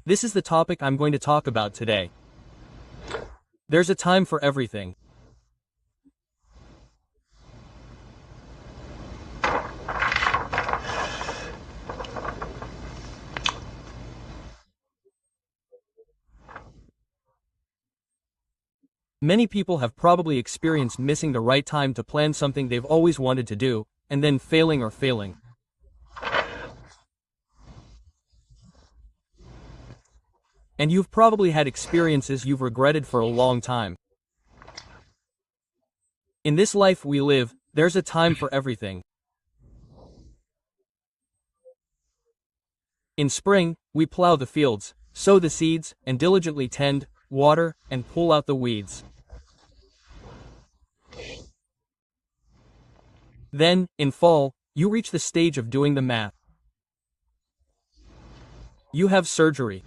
This is the topic I'm going to talk about today. There's a time for everything. Many people have probably experienced missing the right time to plan something they've always wanted to do, and then failing. And you've probably had experiences you've regretted for a long time. In this life we live, there's a time for everything. In spring, we plow the fields, sow the seeds, and diligently tend, water, and pull out the weeds. Then, in fall, you reach the stage of doing the math. You have surgery.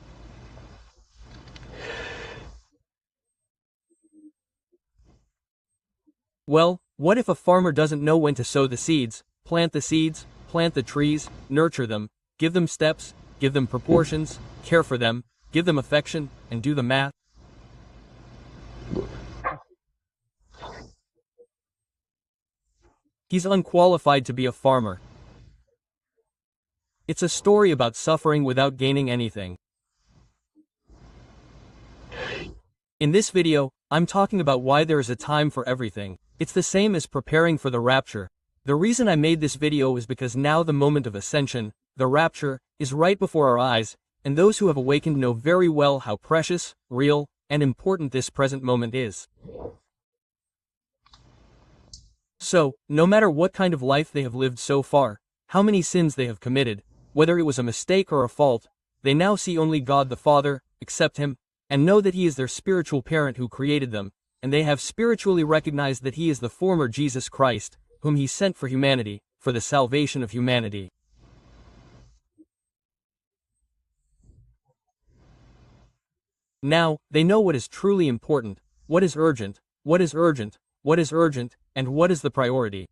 Well, what if a farmer doesn't know when to sow the seeds, plant the trees, nurture them, give them steps, give them proportions, care for them, give them affection, and do the math? He's unqualified to be a farmer. It's a story about suffering without gaining anything. In this video, I'm talking about why there is a time for everything. It's the same as preparing for the rapture. The reason I made this video is because now the moment of ascension, the rapture, is right before our eyes, and those who have awakened know very well how precious, real, and important this present moment is. So, no matter what kind of life they have lived so far, how many sins they have committed, whether it was a mistake or a fault, they now see only God the Father, accept Him, and know that He is their spiritual parent who created them, and they have spiritually recognized that He is the former Jesus Christ, whom He sent for humanity, for the salvation of humanity. Now, they know what is truly important, what is urgent, and what is the priority.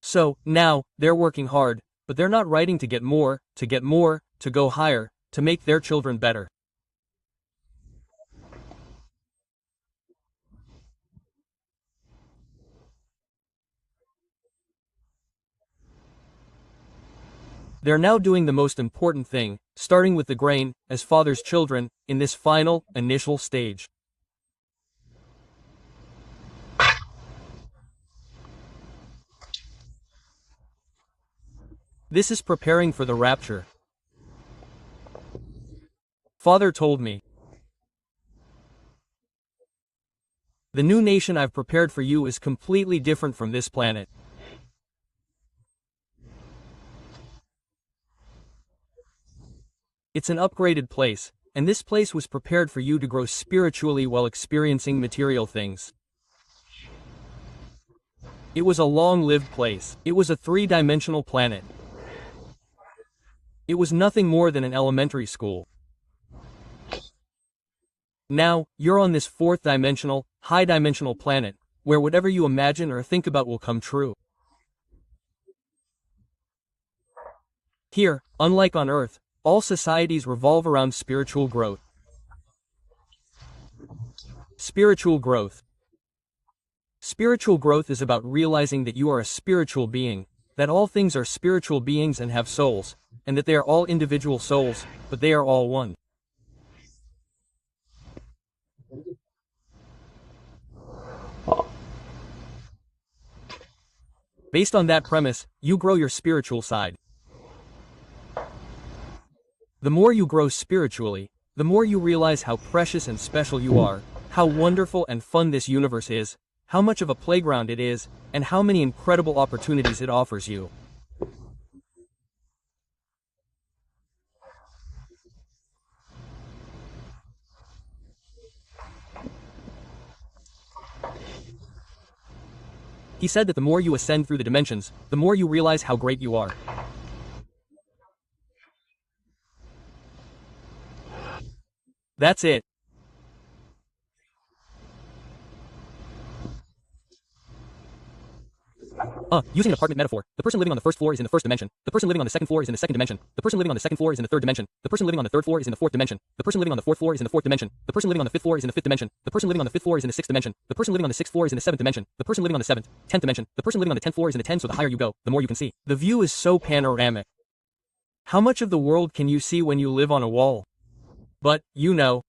So, now, they're working hard, but they're not writing to get more, to go higher, to make their children better. They're now doing the most important thing, starting with the grain, as Father's children, in this final, initial stage. This is preparing for the rapture. Father told me, "The new nation I've prepared for you is completely different from this planet. It's an upgraded place, and this place was prepared for you to grow spiritually while experiencing material things. It was a long-lived place. It was a three-dimensional planet. It was nothing more than an elementary school. Now, you're on this fourth-dimensional, high-dimensional planet, where whatever you imagine or think about will come true. Here, unlike on Earth, all societies revolve around spiritual growth. Spiritual growth. Spiritual growth is about realizing that you are a spiritual being, that all things are spiritual beings and have souls, and that they are all individual souls, but they are all one. Based on that premise, you grow your spiritual side. The more you grow spiritually, the more you realize how precious and special you are, how wonderful and fun this universe is, how much of a playground it is, and how many incredible opportunities it offers you. He said that the more you ascend through the dimensions, the more you realize how great you are. That's it. Using an apartment metaphor, the person living on the first floor is in the first dimension, the person living on the second floor is in the second dimension, the person living on the second floor is in the third dimension, the person living on the third floor is in the fourth dimension, the person living on the fourth floor is in the fourth dimension, the person living on the fifth floor is in the fifth dimension, the person living on the fifth floor is in the sixth dimension, the person living on the sixth floor is in the seventh dimension, the person living on the seventh, 10th dimension, the person living on the 10th floor is in the 10th, so the higher you go, the more you can see. The view is so panoramic. How much of the world can you see when you live on a wall? But, you know,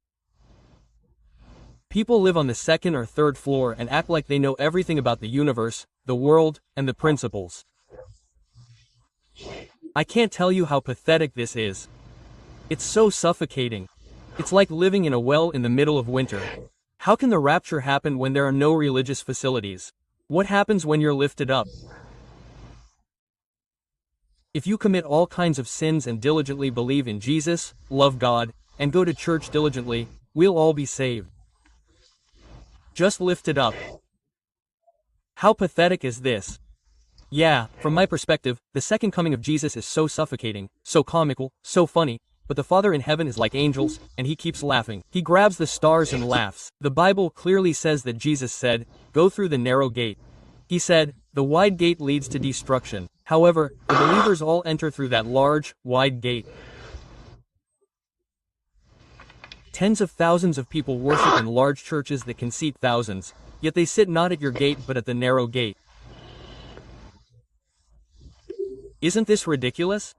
people live on the second or third floor and act like they know everything about the universe, the world, and the principles. I can't tell you how pathetic this is. It's so suffocating. It's like living in a well in the middle of winter. How can the rapture happen when there are no religious facilities? What happens when you're lifted up? If you commit all kinds of sins and diligently believe in Jesus, love God, and go to church diligently, we'll all be saved. Just lifted up. How pathetic is this? Yeah, from my perspective, the second coming of Jesus is so suffocating, so comical, so funny, but the Father in heaven is like angels, and he keeps laughing. He grabs the stars and laughs. The Bible clearly says that Jesus said, "Go through the narrow gate." He said, "The wide gate leads to destruction." However, the believers all enter through that large, wide gate. Tens of thousands of people worship in large churches that can seat thousands, yet they sit not at your gate but at the narrow gate. Isn't this ridiculous?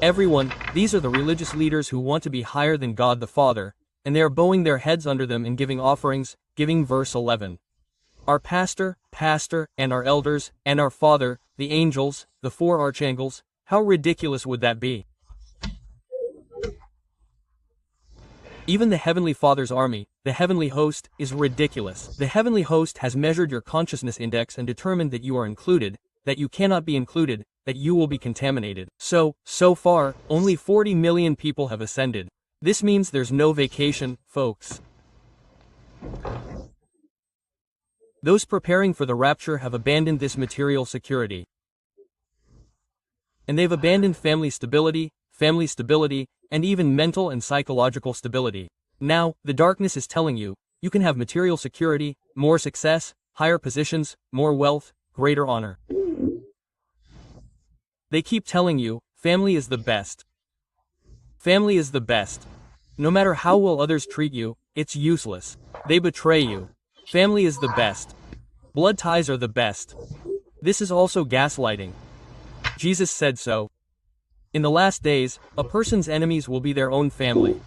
Everyone, these are the religious leaders who want to be higher than God the Father, and they are bowing their heads under them and giving offerings, giving verse 11. Our pastor, and our elders, and our Father, the angels, the four archangels, how ridiculous would that be? Even the Heavenly Father's army, the heavenly host, is ridiculous. The heavenly host has measured your consciousness index and determined that you are included, that you cannot be included, that you will be contaminated. So far, only 40 million people have ascended. This means there's no vacation, folks. Those preparing for the rapture have abandoned this material security. And they've abandoned family stability, and even mental and psychological stability. Now, the darkness is telling you, you can have material security, more success, higher positions, more wealth, greater honor. They keep telling you, family is the best. Family is the best. No matter how well others treat you, it's useless. They betray you. Family is the best. Blood ties are the best. This is also gaslighting. Jesus said so. In the last days, a person's enemies will be their own family.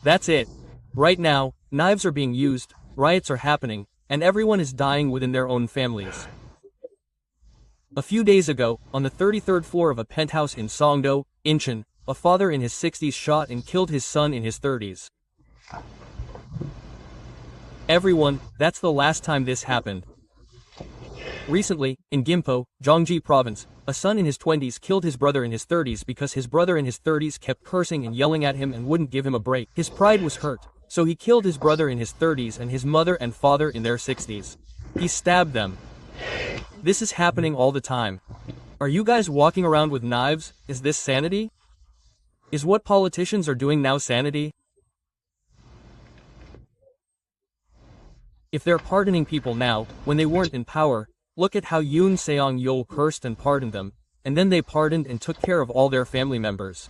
That's it. Right now, knives are being used, riots are happening, and everyone is dying within their own families. A few days ago, on the 33rd floor of a penthouse in Songdo, Incheon, a father in his 60s shot and killed his son in his 30s. Everyone, that's the last time this happened. Recently, in Gimpo, Gyeonggi Province, a son in his 20s killed his brother in his 30s because his brother in his 30s kept cursing and yelling at him and wouldn't give him a break. His pride was hurt, so he killed his brother in his 30s and his mother and father in their 60s. He stabbed them. This is happening all the time. Are you guys walking around with knives? Is this sanity? Is what politicians are doing now sanity? If they're pardoning people now, when they weren't in power, look at how Yoon Seong-yeol cursed and pardoned them, and then they pardoned and took care of all their family members.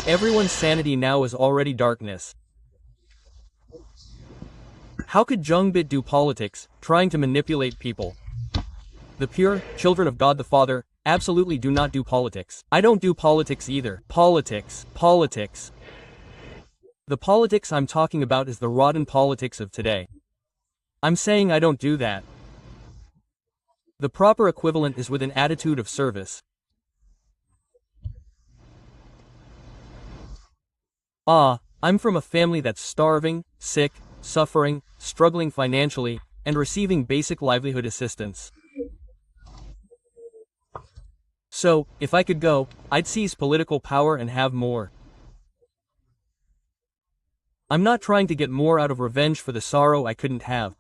Everyone's sanity now is already darkness. How could Jungbit do politics, trying to manipulate people? The pure, children of God the Father, absolutely do not do politics. I don't do politics either. Politics. The politics I'm talking about is the rotten politics of today. I'm saying I don't do that. The proper equivalent is with an attitude of service. I'm from a family that's starving, sick, suffering, struggling financially, and receiving basic livelihood assistance. So, if I could go, I'd seize political power and have more. I'm not trying to get more out of revenge for the sorrow I couldn't have.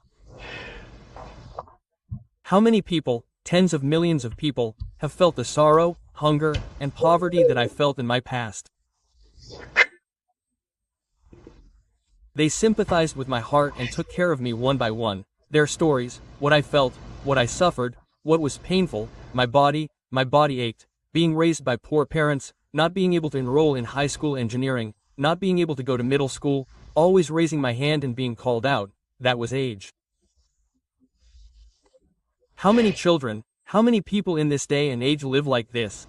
How many people, tens of millions of people, have felt the sorrow, hunger, and poverty that I felt in my past? They sympathized with my heart and took care of me one by one. Their stories, what I felt, what I suffered, what was painful, my body ached, being raised by poor parents, not being able to enroll in high school engineering, not being able to go to middle school, always raising my hand and being called out, that was age. How many children, how many people in this day and age live like this?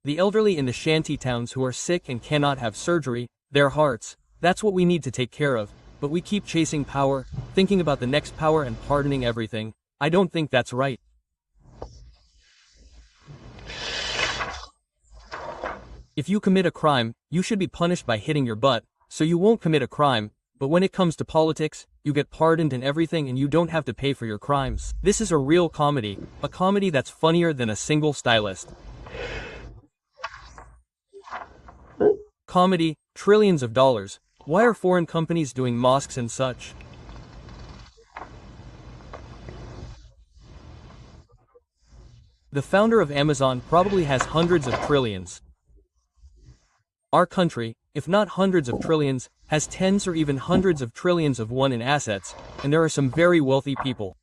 The elderly in the shanty towns who are sick and cannot have surgery, their hearts, that's what we need to take care of, but we keep chasing power, thinking about the next power and pardoning everything. I don't think that's right. If you commit a crime, you should be punished by hitting your butt, so you won't commit a crime, but when it comes to politics, you get pardoned and everything and you don't have to pay for your crimes. This is a real comedy, a comedy that's funnier than a single stylist. Comedy, trillions of dollars. Why are foreign companies doing mosques and such? The founder of Amazon probably has hundreds of trillions. Our country, if not hundreds of trillions, has tens or even hundreds of trillions of won in assets, and there are some very wealthy people.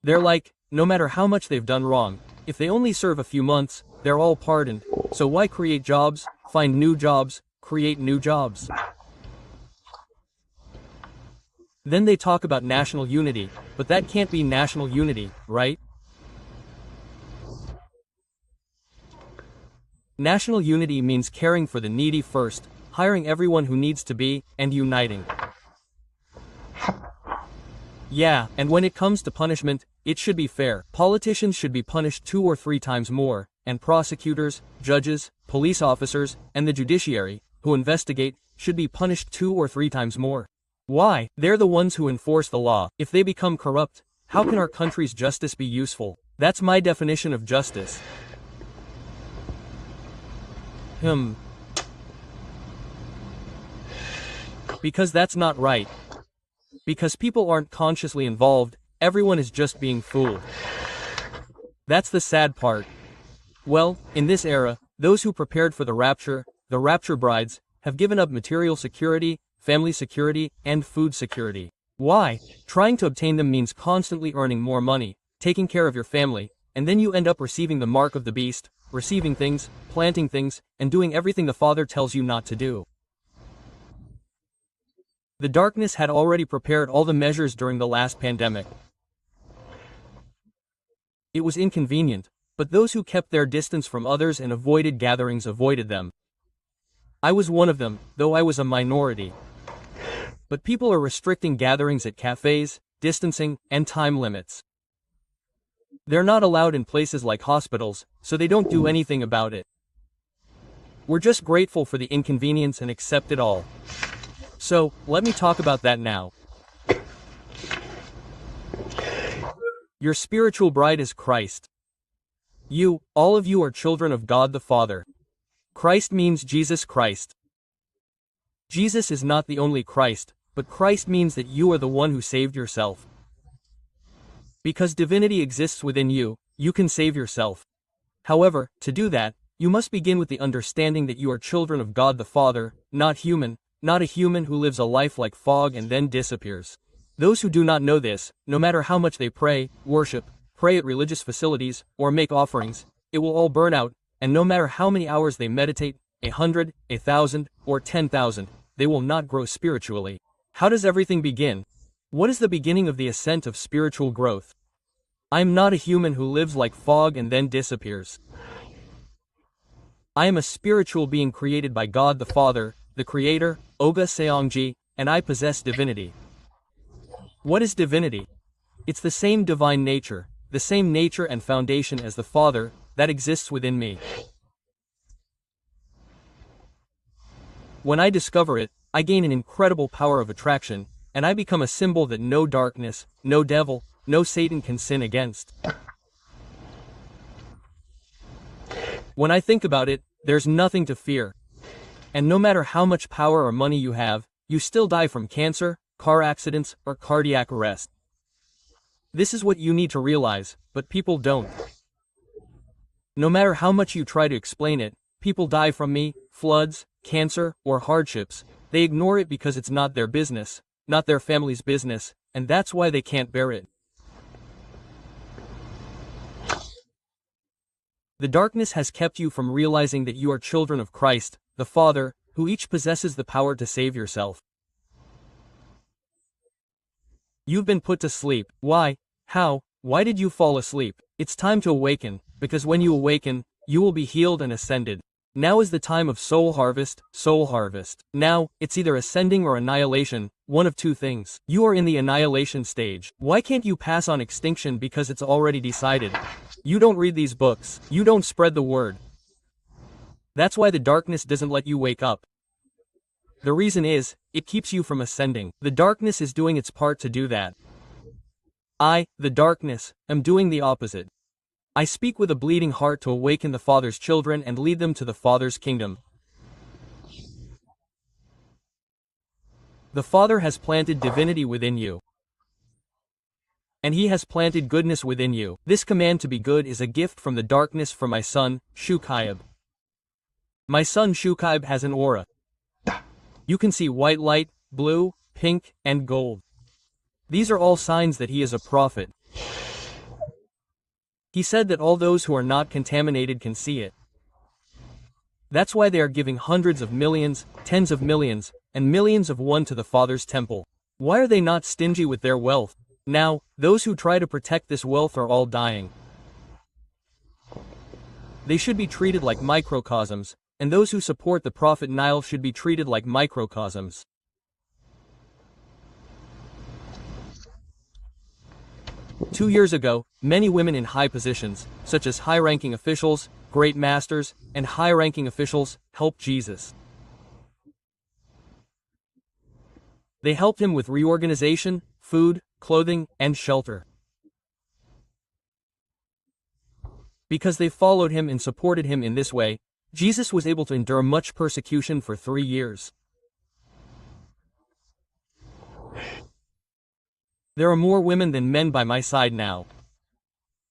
They're like, no matter how much they've done wrong, if they only serve a few months, they're all pardoned. So why create jobs, find new jobs, create new jobs? Then they talk about national unity, but that can't be national unity, right? National unity means caring for the needy first, hiring everyone who needs to be, and uniting. Yeah, and when it comes to punishment, it should be fair. Politicians should be punished 2 or 3 times more, and prosecutors, judges, police officers, and the judiciary, who investigate, should be punished 2 or 3 times more. Why? They're the ones who enforce the law. If they become corrupt, how can our country's justice be useful? That's my definition of justice. Because that's not right. Because people aren't consciously involved, everyone is just being fooled. That's the sad part. Well, in this era, those who prepared for the rapture brides, have given up material security, family security, and food security. Why? Trying to obtain them means constantly earning more money, taking care of your family, and then you end up receiving the mark of the beast, receiving things, planting things, and doing everything the Father tells you not to do. The darkness had already prepared all the measures during the last pandemic. It was inconvenient, but those who kept their distance from others and avoided gatherings avoided them. I was one of them, though I was a minority. But people are restricting gatherings at cafes, distancing, and time limits. They're not allowed in places like hospitals, so they don't do anything about it. We're just grateful for the inconvenience and accept it all. So, let me talk about that now. Your spiritual bride is Christ. You, all of you are children of God the Father. Christ means Jesus Christ. Jesus is not the only Christ, but Christ means that you are the one who saved yourself. Because divinity exists within you, you can save yourself. However, to do that, you must begin with the understanding that you are children of God the Father, not a human who lives a life like fog and then disappears. Those who do not know this, no matter how much they pray, worship, pray at religious facilities, or make offerings, it will all burn out, and no matter how many hours they meditate, 100, 1,000, or 10,000, they will not grow spiritually. How does everything begin? What is the beginning of the ascent of spiritual growth? I am not a human who lives like fog and then disappears. I am a spiritual being created by God the Father, the Creator, Oga Seongji, and I possess divinity. What is divinity? It's the same divine nature, the same nature and foundation as the Father, that exists within me. When I discover it, I gain an incredible power of attraction, and I become a symbol that no darkness, no devil, no Satan can sin against. When I think about it, there's nothing to fear. And no matter how much power or money you have, you still die from cancer, car accidents, or cardiac arrest. This is what you need to realize, but people don't. No matter how much you try to explain it, people die from me, floods, cancer, or hardships. They ignore it because it's not their business, not their family's business, and that's why they can't bear it. The darkness has kept you from realizing that you are children of Christ, the Father, who each possesses the power to save yourself. You've been put to sleep. Why? How? Why did you fall asleep? It's time to awaken, because when you awaken, you will be healed and ascended. Now is the time of soul harvest, soul harvest. Now, it's either ascending or annihilation, one of two things. You are in the annihilation stage. Why can't you pass on extinction because it's already decided? You don't read these books. You don't spread the word. That's why the darkness doesn't let you wake up. The reason is, it keeps you from ascending. The darkness is doing its part to do that. I, the darkness, am doing the opposite. I speak with a bleeding heart to awaken the Father's children and lead them to the Father's kingdom. The Father has planted divinity within you. And He has planted goodness within you. This command to be good is a gift from the darkness for my son, Shukaib. My son Shukaib has an aura. You can see white light, blue, pink, and gold. These are all signs that he is a prophet. He said that all those who are not contaminated can see it. That's why they are giving hundreds of millions, tens of millions, and millions of one to the Father's temple. Why are they not stingy with their wealth? Now, those who try to protect this wealth are all dying. They should be treated like microcosms, and those who support the Prophet Nile should be treated like microcosms. Two years ago, many women in high positions, such as high-ranking officials, great masters, and high-ranking officials, helped Jesus. They helped him with reorganization, food, clothing, and shelter. Because they followed him and supported him in this way, Jesus was able to endure much persecution for 3 years. There are more women than men by my side now.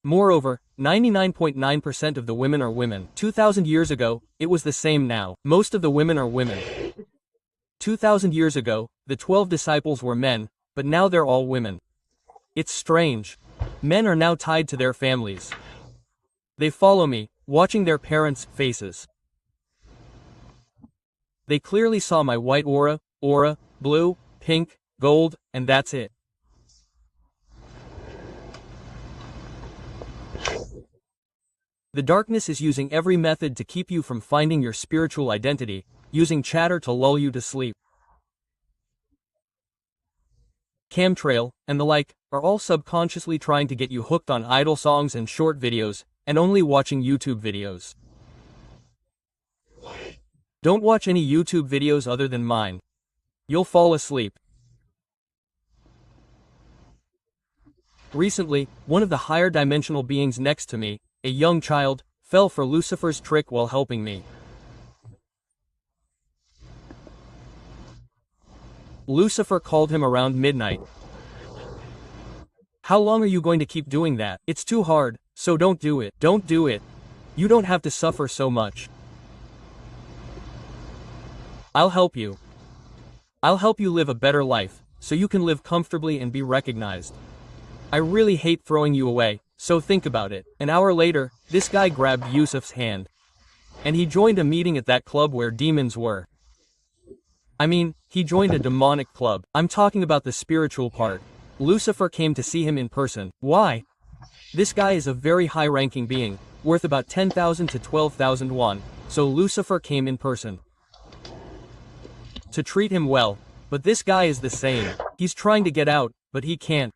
Moreover, 99.9% of the women are women. 2,000 years ago, it was the same now. Most of the women are women. 2,000 years ago, the 12 disciples were men, but now they're all women. It's strange. Men are now tied to their families. They follow me, watching their parents' faces. They clearly saw my white aura, blue, pink, gold, and that's it. The darkness is using every method to keep you from finding your spiritual identity, using chatter to lull you to sleep. Camtrail, and the like, are all subconsciously trying to get you hooked on idle songs and short videos, and only watching YouTube videos. Don't watch any YouTube videos other than mine. You'll fall asleep. Recently, one of the higher dimensional beings next to me, a young child, fell for Lucifer's trick while helping me. Lucifer called him around midnight. How long are you going to keep doing that? It's too hard, so don't do it. Don't do it. You don't have to suffer so much. I'll help you. I'll help you live a better life, so you can live comfortably and be recognized. I really hate throwing you away, so think about it. An hour later, this guy grabbed Yusuf's hand. And he joined a meeting at that club where demons were. I mean, he joined a demonic club. I'm talking about the spiritual part. Lucifer came to see him in person. Why? This guy is a very high-ranking being, worth about 10,000 to 12,000 won, so Lucifer came in person to treat him well, but this guy is the same. He's trying to get out, but he can't.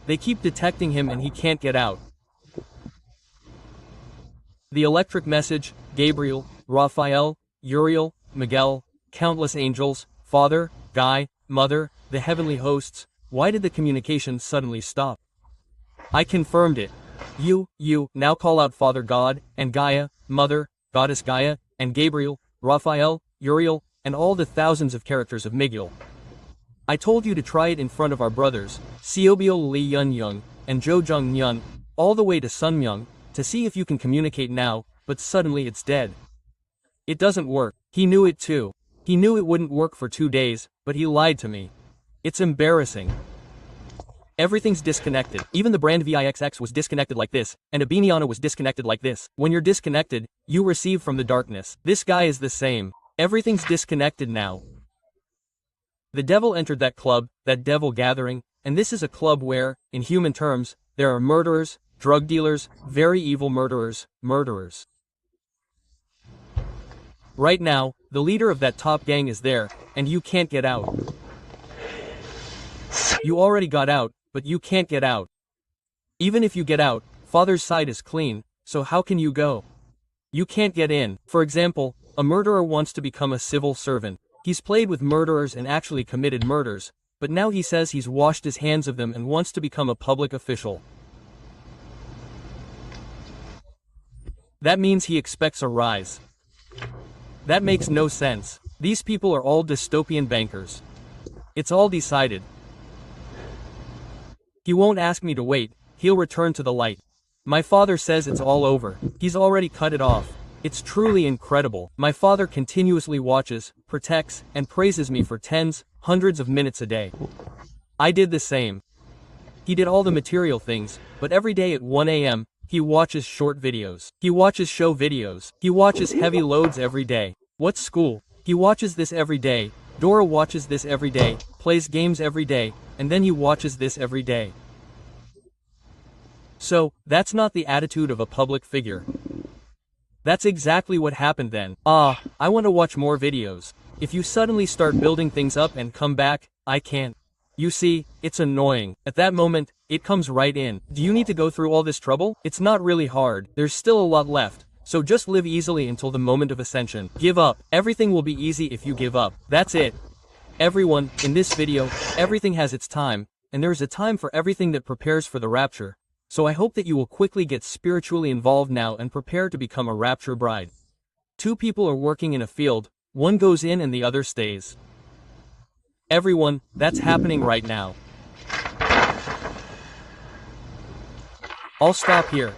They keep detecting him and he can't get out. The electric message, Gabriel, Raphael, Uriel, Miguel, countless angels, Father, Guy, Mother, the heavenly hosts. Why did the communication suddenly stop? I confirmed it. You, now call out Father God, and Gaia, Mother, Goddess Gaia, and Gabriel, Raphael, Uriel, and all the thousands of characters of Miguel. I told you to try it in front of our brothers, Seobio Lee Yun Young, and Jo Jung Nyun. all the way to Sunmyung, to see if you can communicate now, but suddenly it's dead. It doesn't work. He knew it too. He knew it wouldn't work for 2 days, but he lied to me. It's embarrassing. Everything's disconnected. Even the brand VIXX was disconnected like this, and Abiniana was disconnected like this. When you're disconnected, you receive from the darkness. This guy is the same. Everything's disconnected now. The devil entered that club, that devil gathering, and this is a club where, in human terms, there are murderers, drug dealers, very evil murderers. Right now, the leader of that top gang is there, and you can't get out. You already got out, but you can't get out. Even if you get out, father's side is clean, so how can you go? You can't get in. For example, a murderer wants to become a civil servant. He's played with murderers and actually committed murders, but now he says he's washed his hands of them and wants to become a public official. That means he expects a rise. That makes no sense. These people are all dystopian bankers. It's all decided. He won't ask me to wait, he'll return to the light. My father says it's all over. He's already cut it off. It's truly incredible. My father continuously watches, protects, and praises me for tens, hundreds of minutes a day. I did the same. He did all the material things, but every day at 1 a.m., he watches short videos. He watches show videos. He watches heavy loads every day. What's school? He watches this every day. Dora watches this every day, plays games every day, and then he watches this every day. So, that's not the attitude of a public figure. That's exactly what happened then. I want to watch more videos. If you suddenly start building things up and come back, I can't. You see, it's annoying. At that moment, it comes right in. Do you need to go through all this trouble? It's not really hard. There's still a lot left. So just live easily until the moment of ascension. Give up. Everything will be easy if you give up. That's it. Everyone, in this video, everything has its time, and there is a time for everything that prepares for the rapture. So I hope that you will quickly get spiritually involved now and prepare to become a rapture bride. 2 people are working in a field, one goes in and the other stays. Everyone, that's happening right now. I'll stop here.